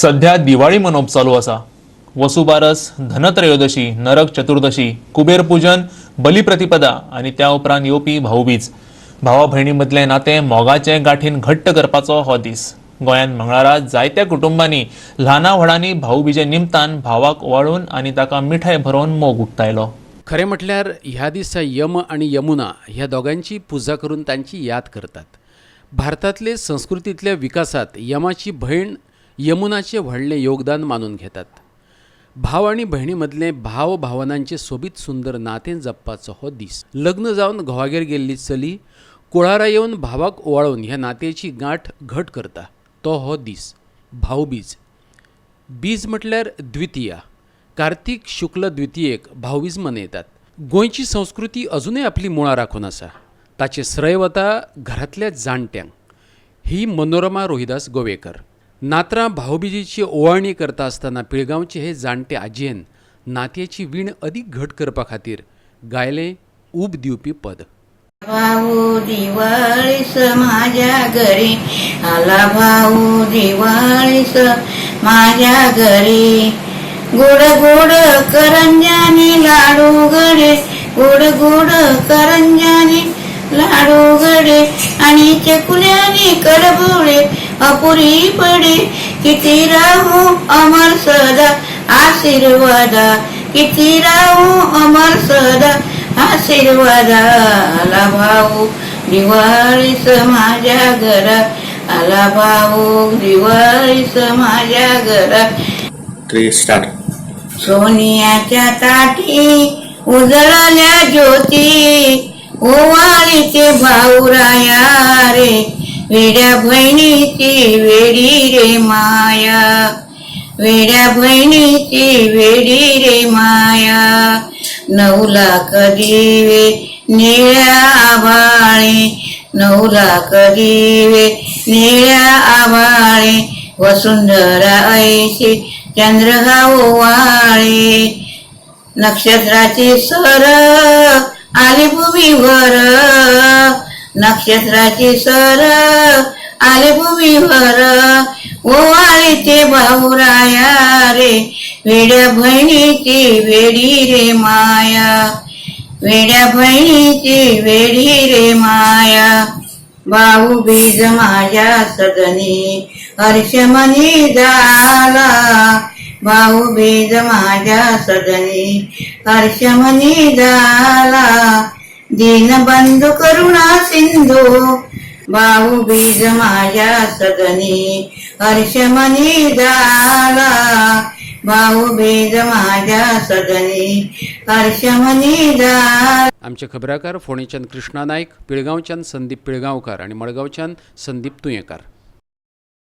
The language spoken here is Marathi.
सध्या दिवाळी मनोप चालू असा। वसुबारस, धनत्रयोदशी, नरक चतुर्दशी, कुबेर पूजन, बलिप्रतिपदा आणि त्या उपरांत येवपी भाऊबीज भावा भयणी मदले नाते मोगाचे गाठीन घट्ट करपाचो हो दीस। गोंयांत मंगळारा जायत्या कुटुंबांनी ल्हाना व्हडांनी भाऊबीजे निमतान भावाक ओवाळून आनी ताका मिठाई भरोवन मोग उक्तायलो। खरें म्हटल्यार ह्या दिसा यम आणि यमुना ह्या दोगांची पुजा करून तांची याद करतात। भारतातले संस्कृतीतल्या विकासात यमाची भयण यमुनाचे व्हडलें योगदान मानून घेतात। भाव आणि भयणी मदलें भाव भावनांचे सोबीत सुंदर नातें जपपाचो हो दीस। लग्न जावन घोवागेर गेल्ली चली कुळारा येवन भावाक ओवाळून ह्या नात्याची गांठ घट करता तो हो दीस भाऊबीज। बीज म्हटल्यार द्वितीया। कार्तिक शुक्ल द्वितीयेक भाऊबीज मनयतात। गोंयची संस्कृती अजूनय आपली मुळां राखून आसा। ताचे श्रेय वता घरांतल्या जाणट्यांक। ही मनोरमा रोहिदास गोवेकर। नात्रां भाऊबीजेची ओवाळणी करता आसतना पिळगांवचे हे जाणटे आजयेन नात्याची वीण अदीक घट करपा खातीर गायलें ऊब दिवपी पद। भाऊ दिवाळीस माझ्या घरी आला, भाऊ दिवाळीस माझ्या घरी, गोड गोड करंजानी लाडू गडे, गोड गोड करंजानी लाडू गडे आणि चकुल्यानी कडबोळे अपुरी पडे, किती राहू अमर सदा आशीर्वादा, किती राहू अमर सदा आशीर्वादा। आला भाऊ दिवाळीस माझ्या घरात, आला भाऊ दिवाळीस माझ्या घरात। 3 स्टार्ट। सोनियाच्या ताटी उजळल्या ज्योती, ओवाळीचे भाऊराया रे, वेड्या बहिणीची वेडी रे माया, वेड्या बहिणीची वेडी रे माया। 9 लाख दिवे निळ्या आभाळे, 9 लाख दिवे निळ्या आभाळे, वसुंधरा ऐशी चंद्र ओवाळे, नक्षत्राची सर आली भूमीवर, नक्षत्राची सर आली भूमीवर, ओवाळीचे भाऊराया रे, वेड्या बहिणीची वेडी रे माया, वेड्या बहिणीची वेडी रे माया। भाऊबीज माझ्या सदनी हर्षमनी झाला, भाऊबीज माझ्या सदनी हर्षमनी झाला, दीनबंधू करुणा सिंधू, भाऊबीज माझ्या सदनी हर्षमनी झाला, भाऊबीज माझ्या सदनी हर्षमनी झाला। आमचे खबराकार फोणेच्यान कृष्णा नायक, पिळगांवच्यान संदीप पिळगांवकार आणि मडगांवच्यान संदीप तुयेंकार।